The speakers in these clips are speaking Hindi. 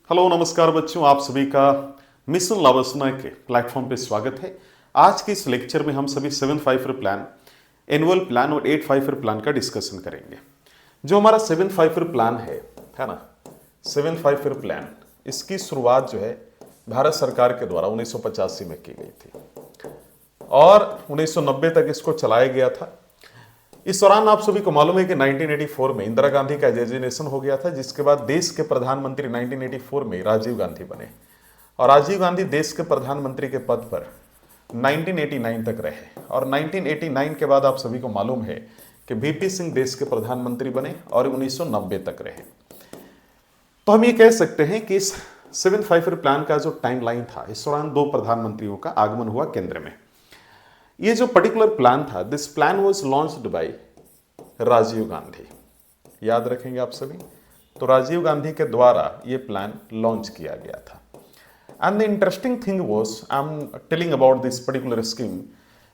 हेलो नमस्कार बच्चों, आप सभी का मिशन लावसना के प्लेटफॉर्म पे स्वागत है। आज के इस लेक्चर में हम सभी 7 5 ईयर प्लान, एनुअल प्लान और 8 5 ईयर प्लान का डिस्कशन करेंगे। जो हमारा 7 5 ईयर प्लान है ना, 7 5 ईयर प्लान, इसकी शुरुआत जो है भारत सरकार के द्वारा 1985 में की गई थी और 1990 तक इसको चलाया गया था। इस दौरान आप सभी को मालूम है कि 1984 में इंदिरा गांधी का एजेजिनेशन हो गया था, जिसके बाद देश के प्रधानमंत्री 1984 में राजीव गांधी बने और राजीव गांधी देश के प्रधानमंत्री के पद पर 1989 तक रहे और 1989 के बाद आप सभी को मालूम है कि वीपी सिंह देश के प्रधानमंत्री बने और 1990 तक रहे। तो हम ये कह सकते हैं कि इस 7 5 ईयर प्लान का जो टाइमलाइन था, इस दौरान दो प्रधानमंत्रियों का आगमन हुआ केंद्र में। ये जो पर्टिकुलर प्लान था, this plan was launched by Rajiv Gandhi. याद रखेंगे आप सभी, तो राजीव गांधी के द्वारा ये प्लान लॉन्च किया गया था। And the interesting thing was, I am telling about this particular scheme,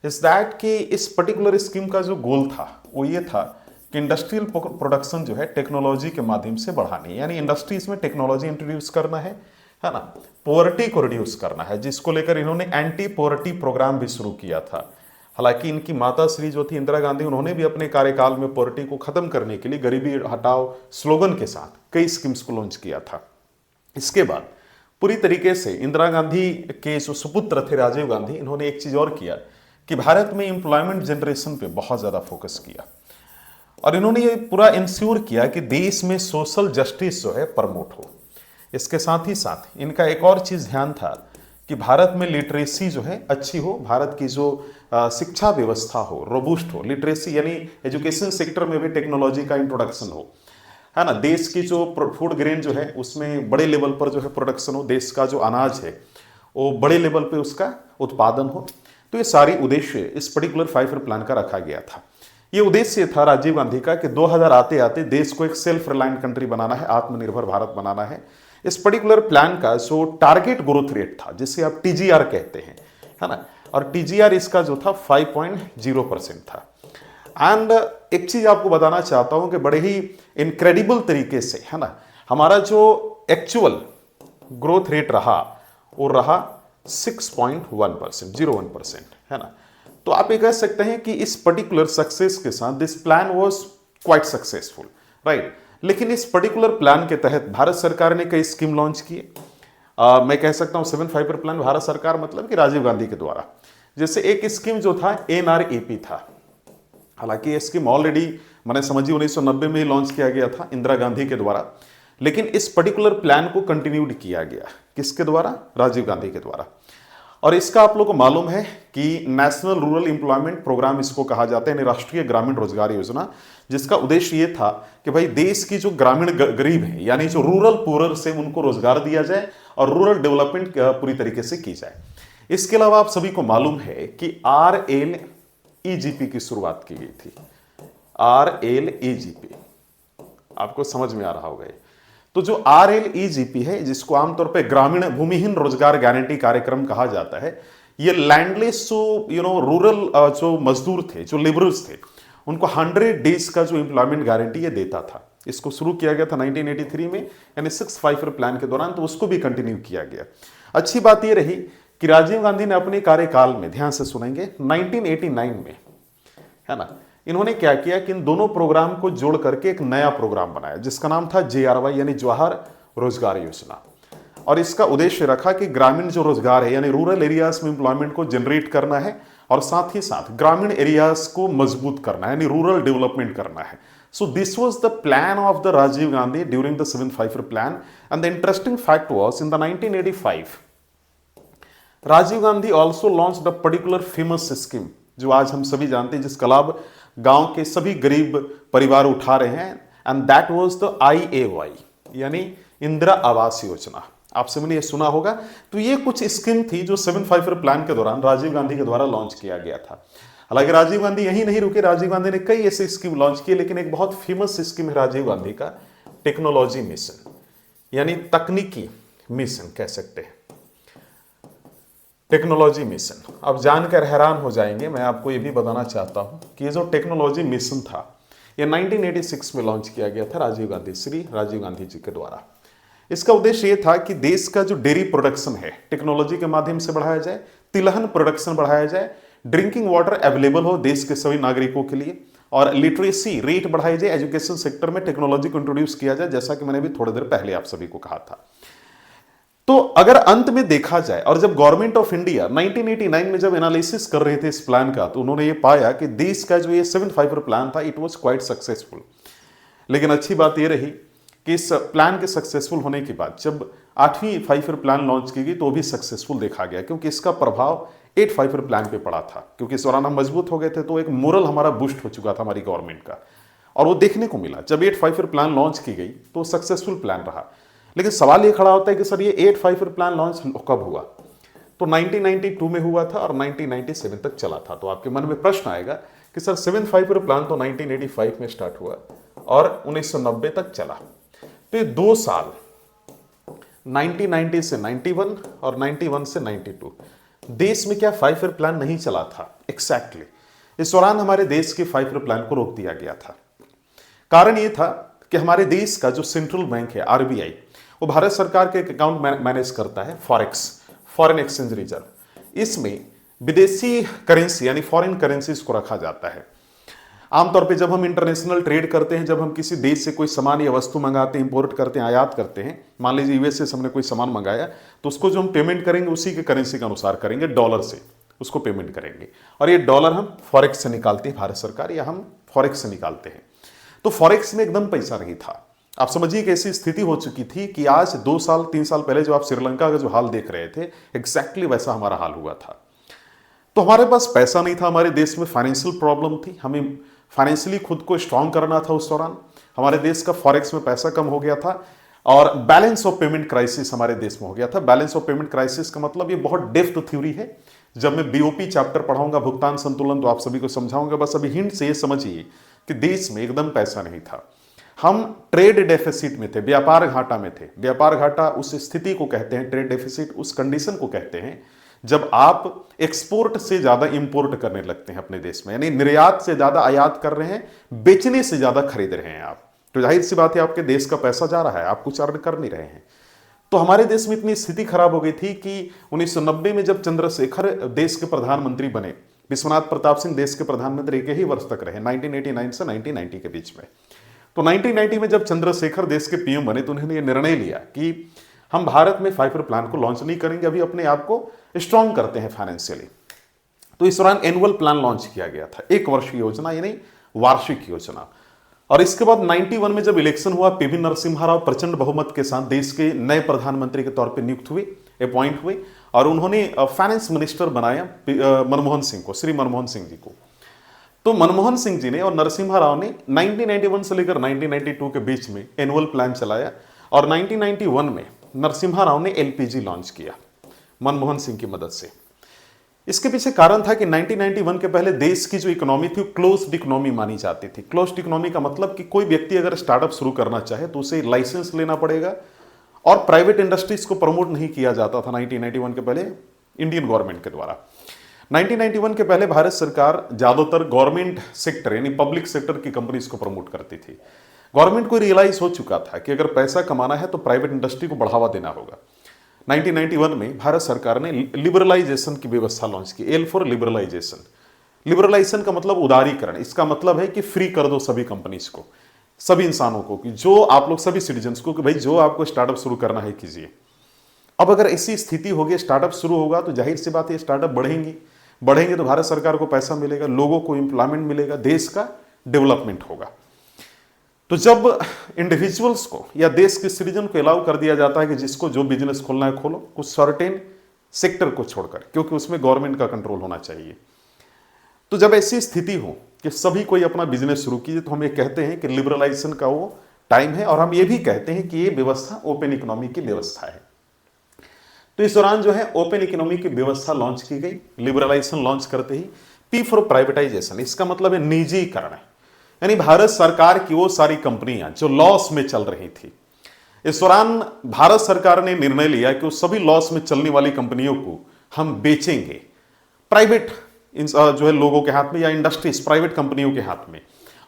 is that कि इस पर्टिकुलर स्कीम का जो गोल था वो ये था कि इंडस्ट्रियल प्रोडक्शन जो है टेक्नोलॉजी के माध्यम से बढ़ानी है, यानी इंडस्ट्रीज में टेक्नोलॉजी इंट्रोड्यूस करना है ना, पोवर्टी को रिड्यूस करना है, जिसको लेकर इन्होंने एंटी पोवर्टी प्रोग्राम भी शुरू किया था। हालांकि इनकी माता श्री जो थी इंदिरा गांधी, उन्होंने भी अपने कार्यकाल में पोवर्टी को खत्म करने के लिए गरीबी हटाओ स्लोगन के साथ कई स्कीम्स को लॉन्च किया था। इसके बाद पूरी तरीके से इंदिरा गांधी के जो सुपुत्र थे राजीव गांधी, इन्होंने एक चीज और किया कि भारत में एम्प्लॉयमेंट जनरेशन पे बहुत ज्यादा फोकस किया और इन्होंने ये पूरा इंश्योर किया कि देश में सोशल जस्टिस जो है प्रमोट हो। इसके साथ ही साथ इनका एक और चीज ध्यान था कि भारत में लिटरेसी जो है अच्छी हो, भारत की जो शिक्षा व्यवस्था हो, रोबूस्ट हो, लिटरेसी यानी एजुकेशन सेक्टर में भी टेक्नोलॉजी का इंट्रोडक्शन हो, है ना, देश की जो फूड ग्रेन जो है उसमें बड़े लेवल पर जो है प्रोडक्शन हो, देश का जो अनाज है वो बड़े लेवल पे उसका उत्पादन हो। तो ये सारी उद्देश्य इस पर्टिकुलर 5 ईयर प्लान का रखा गया था। ये उद्देश्य था राजीव गांधी का कि 2000 आते आते देश को एक सेल्फ रिलायंट कंट्री बनाना है, आत्मनिर्भर भारत बनाना है। इस पर्टिकुलर प्लान का जो टारगेट ग्रोथ रेट था, जिसे आप टीजीआर कहते हैं, है ना, और टीजीआर इसका जो था 5.0% था। एंड एक चीज आपको बताना चाहता हूं कि बड़े ही इनक्रेडिबल तरीके से, है ना, हमारा जो एक्चुअल ग्रोथ रेट रहा वो रहा 6.1%, 0.1%, है ना। तो आप ये कह सकते हैं कि इस पर्टिकुलर सक्सेस के साथ this plan was quite successful, right. लेकिन इस पर्टिकुलर प्लान के तहत भारत सरकार ने कई स्कीम लॉन्च किए। मैं कह सकता हूं 7 5 ईयर प्लान भारत सरकार मतलब कि राजीव गांधी के द्वारा। जैसे एक स्कीम जो था एनआरईपी था। हालांकि ये स्कीम ऑलरेडी मैंने समझी 1990 में ही लॉन्च किया गया था इंदिरा गांधी के द्वारा, लेकिन इस पर्टिकुलर प्लान को कंटिन्यूड किया गया किसके द्वारा? राजीव गांधी के द्वारा। और इसका आप लोगों को मालूम है कि नेशनल रूरल एम्प्लॉयमेंट प्रोग्राम इसको कहा जाता है, यानी राष्ट्रीय ग्रामीण रोजगार योजना, जिसका उद्देश्य ये था कि भाई देश की जो ग्रामीण गरीब है, यानी जो रूरल पुअर से उनको रोजगार दिया जाए और रूरल डेवलपमेंट पूरी तरीके से की जाए। इसके अलावा आप सभी को मालूम है कि RLEGP की शुरुआत की गई थी। RLEGP आपको समझ में आ रहा होगा। तो जो RLEGP है, जिसको आमतौर पे ग्रामीण भूमिहीन रोजगार गारंटी कार्यक्रम कहा जाता है, ये लैंडलेस जो रूरल जो मजदूर थे, जो लेबरर्स थे, उनको 100 डेज का जो एम्प्लॉयमेंट गारंटी ये देता था। इसको शुरू किया गया था 1983 में, यानी 6 5 ईयर प्लान के दौरान, तो उसको भी कंटिन्यू किया गया। अच्छी बात ये रही कि राजीव गांधी ने अपने कार्यकाल में, ध्यान से सुनेंगे, 1989 में, है ना, इन्होंने क्या किया कि इन दोनों प्रोग्राम को जोड़ करके एक नया प्रोग्राम बनाया जिसका नाम था JRY, यानी जवाहर रोजगार योजना। और इसका उद्देश्य रखा कि ग्रामीण जो रोजगार है, यानी रूरल एरियाज में एम्प्लॉयमेंट को जनरेट करना है और साथ ही साथ ग्रामीण एरियाज को मजबूत करना है, यानी रूरल डेवलपमेंट करना है। So this was the plan of the Rajiv Gandhi during the 7 5 year plan. And the interesting fact was in the 1985 Rajiv Gandhi also launched a particular famous scheme जो आज हम सभी जानते हैं, जिसका लाभ गांव के सभी गरीब परिवार उठा रहे हैं, and that was the IAY, यानी इंदिरा आवास योजना। आप सभी ने ये सुना होगा। तो ये कुछ स्कीम थी जो 7 5 ईयर प्लान के दौरान राजीव गांधी के द्वारा लॉन्च किया गया था। हालांकि राजीव गांधी यहीं नहीं रुके, राजीव गांधी ने कई ऐसे स्कीम लॉन्च किए, लेकिन एक बहुत फेमस स्कीम है राजीव गांधी का टेक्नोलॉजी मिशन, यानी तकनीकी मिशन कह सकते हैं, टेक्नोलॉजी मिशन। अब जानकर हैरान हो जाएंगे, मैं आपको ये भी बताना चाहता हूं कि ये जो टेक्नोलॉजी मिशन था, ये 1986 में लॉन्च किया गया था राजीव गांधी, श्री राजीव गांधी जी के द्वारा। इसका उद्देश्य ये था कि देश का जो डेयरी प्रोडक्शन है टेक्नोलॉजी के माध्यम से बढ़ाया जाए, तिलहन प्रोडक्शन बढ़ाया जाए, ड्रिंकिंग वाटर अवेलेबल हो देश के सभी नागरिकों के लिए, और लिटरेसी रेट बढ़ाई जाए, एजुकेशन सेक्टर में टेक्नोलॉजी को इंट्रोड्यूस किया जाए, जैसा कि मैंने भी थोड़ी देर पहले आप सभी को कहा था। तो अगर अंत में देखा जाए, और जब गवर्नमेंट ऑफ इंडिया 1989 में जब एनालिसिस कर रहे थे इस प्लान का, तो उन्होंने ये पाया कि देश का जो ये 7 प्लान था इट वाज क्वाइट सक्सेसफुल। लेकिन अच्छी बात ये रही कि इस प्लान के सक्सेसफुल होने के बाद जब 8वीं 5 प्लान लॉन्च की गई तो भी सक्सेसफुल देखा गया, क्योंकि इसका प्रभाव 8 प्लान पे पड़ा था। क्योंकि इस दौरान हम मजबूत हो गए थे, तो एक मोरल हमारा बूस्ट हो चुका था हमारी गवर्नमेंट का, और वो देखने को मिला। जब 8 प्लान लॉन्च की गई तो सक्सेसफुल प्लान रहा। लेकिन सवाल ये खड़ा होता है कि सर ये 8 प्लान लॉन्च कब हुआ? तो 1992 में हुआ था और 1997 तक चला था। तो आपके मन में प्रश्न आएगा कि सर 7 प्लान तो 1985 में स्टार्ट हुआ और 1990 तक चला, तो ये 2 साल 1990 से 91 और 91 से 92 देश में क्या 5 प्लान नहीं चला था? एग्जैक्टली इस दौरान हमारे देश के 5 प्लान को रोक दिया गया था। कारण ये था कि हमारे देश का जो सेंट्रल बैंक है आरबीआई, वो भारत सरकार के एक अकाउंट मैनेज करता है फॉरेक्स, फॉरेन एक्सचेंज रिजर्व। इसमें विदेशी करेंसी यानी फॉरेन करेंसीज को रखा जाता है। आमतौर पे जब हम इंटरनेशनल ट्रेड करते हैं, जब हम किसी देश से कोई सामान या वस्तु मंगाते हैं, इंपोर्ट करते हैं, आयात करते हैं, मान लीजिए यूएसए से हमने कोई सामान मंगाया, तो उसको जो हम पेमेंट करेंगे उसी के करेंसी के अनुसार करेंगे, डॉलर से उसको पेमेंट करेंगे, और ये डॉलर हम फॉरेक्स से निकालती है भारत सरकार, या हम फॉरेक्स से निकालते हैं। तो फॉरेक्स में एकदम पैसा नहीं था। आप समझिए कि ऐसी स्थिति हो चुकी थी कि आज 2 साल 3 साल पहले जो आप श्रीलंका का जो हाल देख रहे थे, एग्जैक्टली वैसा हमारा हाल हुआ था। तो हमारे पास पैसा नहीं था, हमारे देश में फाइनेंशियल प्रॉब्लम थी, हमें फाइनेंशियली खुद को स्ट्रांग करना था। उस दौरान हमारे देश का फॉरेक्स में पैसा कम हो गया था और बैलेंस ऑफ पेमेंट क्राइसिस हमारे देश में हो गया था। बैलेंस ऑफ पेमेंट क्राइसिस का मतलब ये बहुत डेप्थ थ्योरी है। जब मैं बीओपी चैप्टर पढ़ाऊंगा, भुगतान संतुलन, तो आप सभी को समझाऊंगा। बस अभी हिंट से ये समझिए कि देश में एकदम पैसा नहीं था, हम ट्रेड डेफिसिट में थे, व्यापार घाटा में थे। व्यापार घाटा उस स्थिति को कहते हैं, ट्रेड डेफिसिट उस कंडीशन को कहते हैं जब आप एक्सपोर्ट से ज्यादा इंपोर्ट करने लगते हैं अपने देश में, यानी निर्यात से ज्यादा आयात कर रहे हैं, बेचने से ज्यादा खरीद रहे हैं आप, तो जाहिर सी बात है आपके देश का पैसा जा रहा है, आप कुछ अर्न कर नहीं रहे हैं। तो हमारे देश में इतनी स्थिति खराब हो गई थी कि 1990 में जब चंद्रशेखर देश के प्रधानमंत्री बने, विश्वनाथ प्रताप सिंह देश के प्रधानमंत्री एक ही वर्ष तक रहे, 1989 से 1990 के बीच में। तो 1990 में जब चंद्रशेखर देश के पीएम बने तो उन्होंने ये निर्णय लिया कि हम भारत में 5 प्लान को लॉन्च नहीं करेंगे, अभी अपने आप को स्ट्रांग करते हैं फाइनेंशियली। तो इस दौरान एनुअल प्लान लॉन्च किया गया था, 1 वर्ष की योजना, यानी वार्षिक योजना। और इसके बाद 91 में जब इलेक्शन हुआ, पीवी नरसिम्हा राव प्रचंड बहुमत के साथ देश के नए प्रधानमंत्री के तौर पर नियुक्त हुए, अपॉइंट हुए, और उन्होंने फाइनेंस मिनिस्टर बनाया मनमोहन सिंह को, श्री मनमोहन सिंह जी को। तो मनमोहन सिंह जी ने और नरसिम्हा राव ने 1991 से लेकर 1992 के बीच में एनुअल प्लान चलाया, और 1991 में नरसिम्हा राव ने एलपीजी लॉन्च किया मनमोहन सिंह की मदद से। इसके पीछे कारण था कि 1991 के पहले देश की जो इकोनॉमी थी वो क्लोज्ड इकोनॉमी मानी जाती थी। क्लोज्ड इकोनॉमी का मतलब कि कोई व्यक्ति अगर स्टार्टअप शुरू करना चाहे तो उसे लाइसेंस लेना पड़ेगा, और प्राइवेट इंडस्ट्रीज को प्रमोट नहीं किया जाता था 1991 के पहले इंडियन गवर्नमेंट के द्वारा। 1991 के पहले भारत सरकार ज्यादातर गवर्नमेंट सेक्टर यानी पब्लिक सेक्टर की कंपनीज को प्रमोट करती थी। गवर्नमेंट को रियलाइज हो चुका था कि अगर पैसा कमाना है तो प्राइवेट इंडस्ट्री को बढ़ावा देना होगा। 1991 में भारत सरकार ने लिबरलाइजेशन की व्यवस्था लॉन्च की, एल फॉर लिबरलाइजेशन। लिबरलाइजेशन का मतलब उदारीकरण, इसका मतलब है कि फ्री कर दो सभी कंपनीज को, सभी इंसानों को, कि जो आप लोग सभी सिटीजन्स को, कि भाई जो आपको स्टार्टअप शुरू करना है कीजिए। अब अगर ऐसी स्थिति होगी, स्टार्टअप शुरू होगा, तो जाहिर सी बात है स्टार्टअप बढ़ेंगे तो भारत सरकार को पैसा मिलेगा, लोगों को एम्प्लॉयमेंट मिलेगा, देश का डेवलपमेंट होगा। तो जब इंडिविजुअल्स को या देश के सिटीजन को अलाउ कर दिया जाता है कि जिसको जो बिजनेस खोलना है खोलो, कुछ सर्टेन सेक्टर को छोड़कर, क्योंकि उसमें गवर्नमेंट का कंट्रोल होना चाहिए। तो जब ऐसी स्थिति हो कि सभी कोई अपना बिजनेस शुरू कीजिए, तो हम ये कहते हैं कि लिबरलाइजेशन का वो टाइम है, और हम ये भी कहते हैं कि ये व्यवस्था ओपन इकोनॉमी की व्यवस्था है। तो इस दौरान जो है ओपन इकोनॉमी की व्यवस्था लॉन्च की गई। लिबरलाइजेशन लॉन्च करते ही पी फॉर प्राइवेटाइजेशन, इसका मतलब है निजीकरण है, यानी भारत सरकार की वो सारी कंपनियां जो लॉस में चल रही थी, इस दौरान भारत सरकार ने निर्णय लिया कि उस सभी लॉस में चलने वाली कंपनियों को हम बेचेंगे प्राइवेट जो है लोगों के हाथ में, या इंडस्ट्रीज प्राइवेट कंपनियों के हाथ में,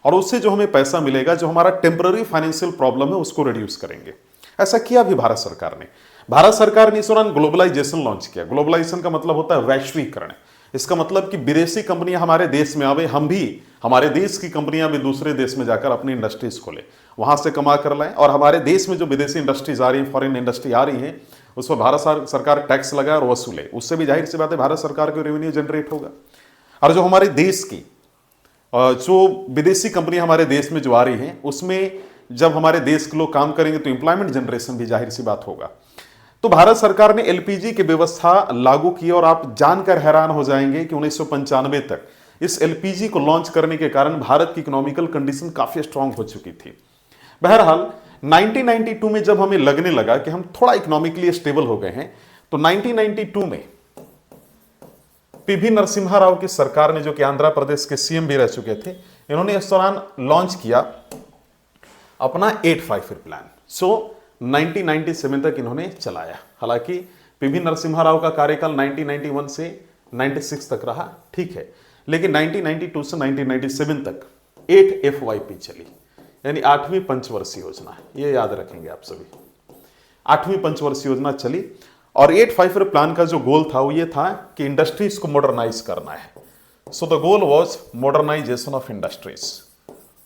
और उससे जो हमें पैसा मिलेगा, जो हमारा टेम्पररी फाइनेंशियल प्रॉब्लम है उसको रिड्यूस करेंगे। ऐसा किया भी भारत सरकार ने। भारत सरकार ने इस दौरान ग्लोबलाइजेशन लॉन्च किया। ग्लोबलाइजेशन का मतलब होता है वैश्वीकरण। इसका मतलब कि विदेशी कंपनियां हमारे देश में आवे, हम भी हमारे देश की कंपनियां भी दूसरे देश में जाकर अपनी इंडस्ट्रीज खोले, वहां से कमा कर लाएं, और हमारे देश में जो विदेशी इंडस्ट्रीज आ रही है, फॉरेन इंडस्ट्री आ रही है, उस पर भारत सरकार टैक्स लगाए और वसूले। उससे भी जाहिर सी बात है भारत सरकार को रेवेन्यू जनरेट होगा। और जो हमारे देश की जो विदेशी कंपनियां हमारे देश में जो आ रही हैं, उसमें जब हमारे देश के लोग काम करेंगे तो इंप्लॉयमेंट जनरेशन भी जाहिर सी बात होगा। तो भारत सरकार ने एलपीजी की व्यवस्था लागू की, और आप जानकर हैरान हो जाएंगे कि 1995 तक इस एलपीजी को लॉन्च करने के कारण भारत की इकोनॉमिकल कंडीशन काफी स्ट्रांग हो चुकी थी। बहरहाल 1992 में जब हमें लगने लगा कि हम थोड़ा इकोनॉमिकली स्टेबल हो गए हैं, तो 1992 में पीवी नरसिम्हा राव की सरकार ने, जो कि आंध्र प्रदेश के सीएम भी रह चुके थे, इन्होंने इस दौरान लॉन्च किया अपना 854 प्लान। सो 1997 तक इन्होंने चलाया। हालांकि पीवी नरसिम्हा राव का कार्यकाल 1991 से 96 तक रहा, ठीक है, लेकिन 1992 से 1997 तक 8FYP चली, यानी 8वीं पंचवर्षीय योजना। ये याद रखेंगे आप सभी, 8वीं पंचवर्षीय योजना चली। और 854 प्लान का जो गोल था वो ये था कि इंडस्ट्रीज को मॉडर्नाइज करना है। So the goal was modernization of industries,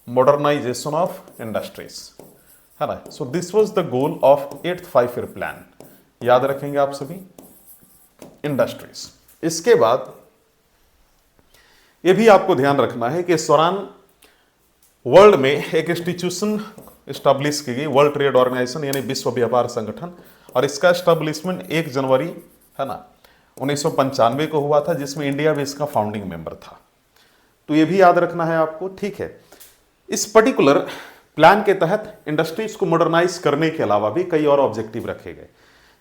modernization of industries, है ना। So this was the goal of 854 plan, याद रखेंगे आप सभी, इंडस्ट्रीज। इसके बाद ये भी आपको ध्यान रखना है कि इस दौरान वर्ल्ड में एक इंस्टीट्यूशन स्टैब्लिश की गई, वर्ल्ड ट्रेड ऑर्गेनाइजेशन, यानी विश्व व्यापार संगठन, और इसका स्टैब्लिशमेंट 1 जनवरी, है ना, 1995 को हुआ था, जिसमें इंडिया भी इसका फाउंडिंग मेंबर था। तो ये भी याद रखना है आपको, ठीक है। इस पर्टिकुलर प्लान के तहत इंडस्ट्रीज को मॉडर्नाइज करने के अलावा भी कई और ऑब्जेक्टिव रखे गए,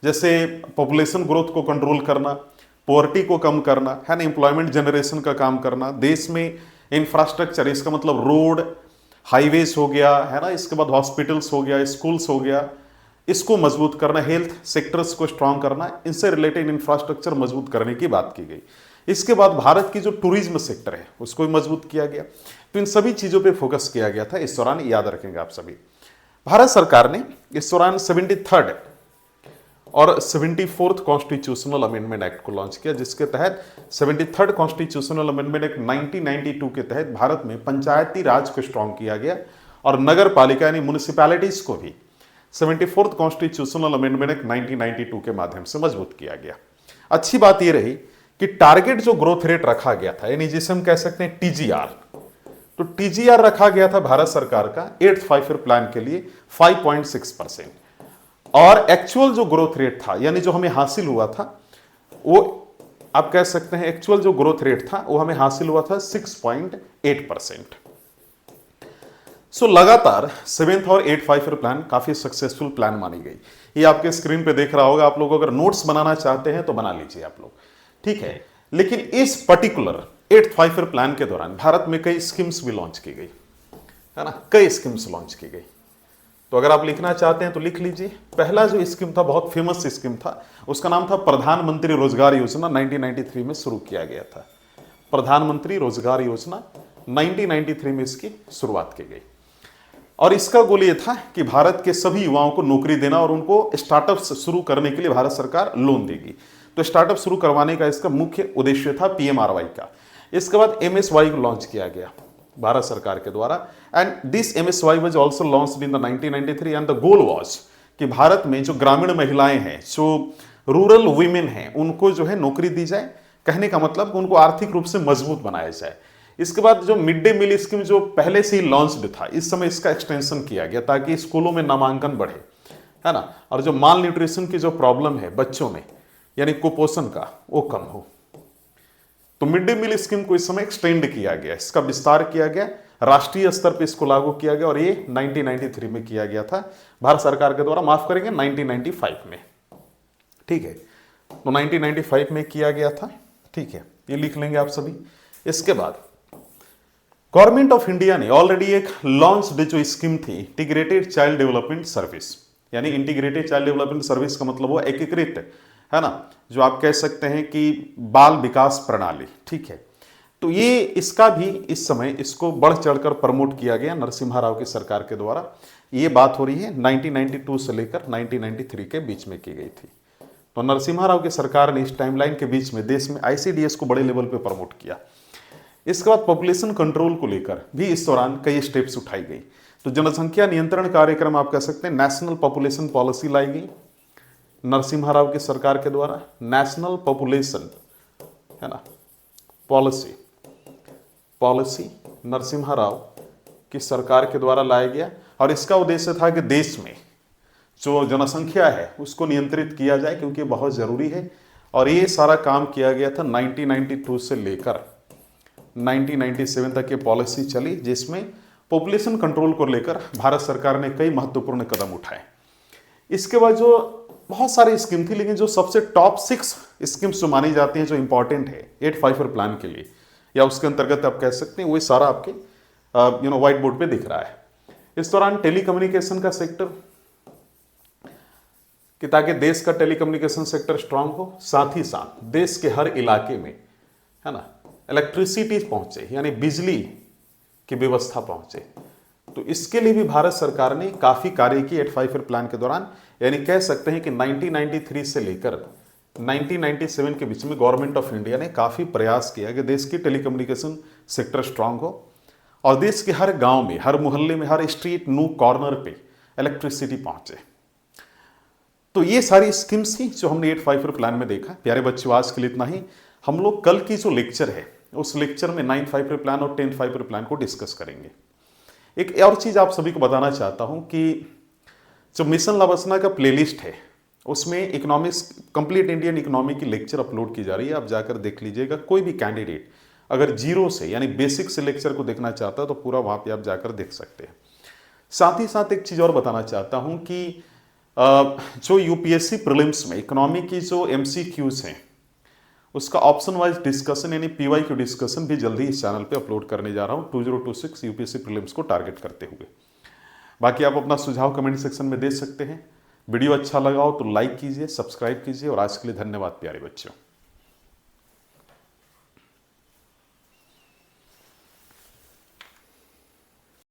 जैसे पॉपुलेशन ग्रोथ को कंट्रोल करना, पॉवर्टी को कम करना, है ना, एम्प्लॉयमेंट जनरेशन का काम करना, देश में इंफ्रास्ट्रक्चर, इसका मतलब रोड, हाईवेज हो गया, है ना, इसके बाद हॉस्पिटल्स हो गया, स्कूल्स हो गया, इसको मजबूत करना, हेल्थ सेक्टर्स को स्ट्रांग करना, इनसे रिलेटेड इंफ्रास्ट्रक्चर मजबूत करने की बात की गई। इसके बाद भारत की जो टूरिज्म सेक्टर है उसको भी मजबूत किया गया। तो इन सभी चीजों पे फोकस किया गया था इस दौरान, याद रखेंगे आप सभी। भारत सरकार ने इस दौरान 73rd और 74th कॉन्स्टिट्यूशनल अमेंडमेंट एक्ट को लॉन्च किया, जिसके तहत 73rd कॉन्स्टिट्यूशनल अमेंडमेंट एक्ट 1992 के तहत भारत में पंचायती राज को स्ट्रांग किया गया, और नगर पालिका यानी म्युनिसिपैलिटीज को भी 74th कॉन्स्टिट्यूशनल अमेंडमेंट एक्ट 1992 के माध्यम से मजबूत किया गया। अच्छी बात यह रही कि टारगेट जो ग्रोथ रेट रखा गया था, यानी जिसे हम कह सकते हैं टीजीआर, तो टीजीआर रखा गया था भारत सरकार का 854 प्लान के लिए 5.6%, और एक्चुअल जो ग्रोथ रेट था, यानी जो हमें हासिल हुआ था, वो आप कह सकते हैं एक्चुअल जो ग्रोथ रेट था वो हमें हासिल हुआ था 6.8%। सो लगातार 7th और 854 प्लान काफी सक्सेसफुल प्लान मानी गई। ये आपके स्क्रीन पे देख रहा होगा, आप लोग अगर नोट्स बनाना चाहते हैं तो बना लीजिए आप लोग, ठीक है। लेकिन इस पर्टिकुलर 854 प्लान के दौरान भारत में कई स्कीम्स भी लॉन्च की गई, है ना, कई स्कीम्स लॉन्च की गई। तो अगर आप लिखना चाहते हैं तो लिख लीजिए। पहला जो स्कीम था, बहुत फेमस स्कीम था, उसका नाम था प्रधानमंत्री रोजगार योजना, 1993 में शुरू किया गया था। प्रधानमंत्री रोजगार योजना 1993 में इसकी शुरुआत की गई, और इसका गोल ये था कि भारत के सभी युवाओं को नौकरी देना और उनको स्टार्टअप्स शुरू करने के लिए भारत सरकार लोन देगी। तो स्टार्टअप शुरू करवाने का इसका मुख्य उद्देश्य था पीएमआरवाई का। इसके बाद एमएसवाई को लॉन्च किया गया भारत सरकार के द्वारा, and this MSY was also launched in the 1993, and the goal was कि भारत में जो ग्रामीण महिलाएं हैं, जो रूरल वुमेन हैं, उनको जो है नौकरी दी जाए। कहने का मतलब कि उनको आर्थिक रूप से मजबूत बनाया जाए। इसके बाद जो मिड डे मील स्कीम जो पहले से ही लॉन्च्ड था, इस समय इसका एक्सटेंशन किया गया ताकि स्कूलों में नामांकन बढ़े, है ना, और जो माल न्यूट्रिशन की जो प्रॉब्लम है बच्चों में, यानी कुपोषण का, वो कम हो। तो मिड डे मील स्कीम को इस समय एक्सटेंड किया गया, इसका विस्तार किया गया, राष्ट्रीय स्तर पर इसको लागू किया गया, और ये 1993 में किया गया था भारत सरकार के द्वारा, माफ करेंगे 1995 में, ठीक है। तो 1995 में किया गया था, ठीक है, ये लिख लेंगे आप सभी। इसके बाद गवर्नमेंट ऑफ इंडिया ने ऑलरेडी एक लॉन्च्ड जो स्कीम थी, इंटीग्रेटेड चाइल्ड डेवलपमेंट सर्विस, यानी इंटीग्रेटेड चाइल्ड डेवलपमेंट सर्विस का मतलब वो एकीकृत, है ना, जो आप कह सकते हैं कि बाल विकास प्रणाली, ठीक है। तो ये इसका भी इस समय इसको बढ़ चढ़कर प्रमोट किया गया नरसिम्हा राव की सरकार के द्वारा, ये बात हो रही है 1992 से लेकर 1993 के बीच में की गई थी। तो नरसिम्हा राव की सरकार ने इस टाइमलाइन के बीच में देश में आईसीडीएस को बड़े लेवल पे प्रमोट किया। इसके बाद पॉपुलेशन कंट्रोल को लेकर भी इस दौरान कई स्टेप्स उठाई गई। तो जनसंख्या नियंत्रण कार्यक्रम आप कह सकते हैं, नेशनल पॉपुलेशन पॉलिसी लाई गई नरसिम्हा राव की सरकार के द्वारा। नेशनल पॉपुलेशन है ना पॉलिसी नरसिम्हा राव की सरकार के द्वारा लाया गया, और इसका उद्देश्य था कि देश में जो जनसंख्या है उसको नियंत्रित किया जाए, क्योंकि बहुत ज़रूरी है। और ये सारा काम किया गया था 1992 से लेकर 1997 तक ये पॉलिसी चली, जिसमें पॉपुलेशन कंट्रोल को लेकर भारत सरकार ने कई महत्वपूर्ण कदम उठाए। इसके बाद जो बहुत सारी स्कीम थी, लेकिन जो सबसे टॉप 6 स्कीम्स जो मानी जाती हैं, जो इंपॉर्टेंट है 854 प्लान के लिए या उसके अंतर्गत आप कह सकते हैं, वो सारा आपके व्हाइट बोर्ड पे दिख रहा है। इस दौरान टेलीकम्युनिकेशन का सेक्टर, कि ताकि देश का टेलीकम्युनिकेशन सेक्टर स्ट्रांग हो, साथ ही साथ देश के हर इलाके में है ना इलेक्ट्रिसिटी पहुंचे, यानी बिजली की व्यवस्था पहुंचे। तो इसके लिए भी भारत सरकार ने काफी कार्य की 854 प्लान के दौरान। यानी कह सकते हैं कि 1993 से लेकर 1997 के बीच में गवर्नमेंट ऑफ इंडिया ने काफी प्रयास किया कि देश की टेलीकम्युनिकेशन सेक्टर स्ट्रांग हो और देश के हर गांव में, हर मोहल्ले में, हर स्ट्रीट नूक कॉर्नर पे इलेक्ट्रिसिटी पहुंचे। तो ये सारी स्कीम्स थी जो हमने 854 प्लान में देखा। प्यारे बच्चों, आज के लिए इतना ही। हम लोग कल की जो लेक्चर है उस लेक्चर में 954 प्लान और 1054 प्लान को डिस्कस करेंगे। एक और चीज आप सभी को बताना चाहता हूं कि जो मिशन लावासना का प्लेलिस्ट है उसमें इकोनॉमिक्स, कंप्लीट इंडियन इकोनॉमी की लेक्चर अपलोड की जा रही है, आप जाकर देख लीजिएगा। कोई भी कैंडिडेट अगर जीरो से यानी बेसिक से लेक्चर को देखना चाहता है तो पूरा वहां पे आप जाकर देख सकते हैं। साथ ही साथ एक चीज और बताना चाहता हूं कि जो यूपीएससी प्रीलिम्स में इकोनॉमी की जो एमसीक्यूज हैं उसका ऑप्शन वाइज डिस्कशन यानी पीवाईक्यू डिस्कशन भी जल्दी इस चैनल पे अपलोड करने जा रहा हूं 2026 यूपीएससी प्रीलिम्स को टारगेट करते हुए। बाकी आप अपना सुझाव कमेंट सेक्शन में दे सकते हैं। वीडियो अच्छा लगा हो तो लाइक कीजिए, सब्सक्राइब कीजिए, और आज के लिए धन्यवाद प्यारे बच्चों।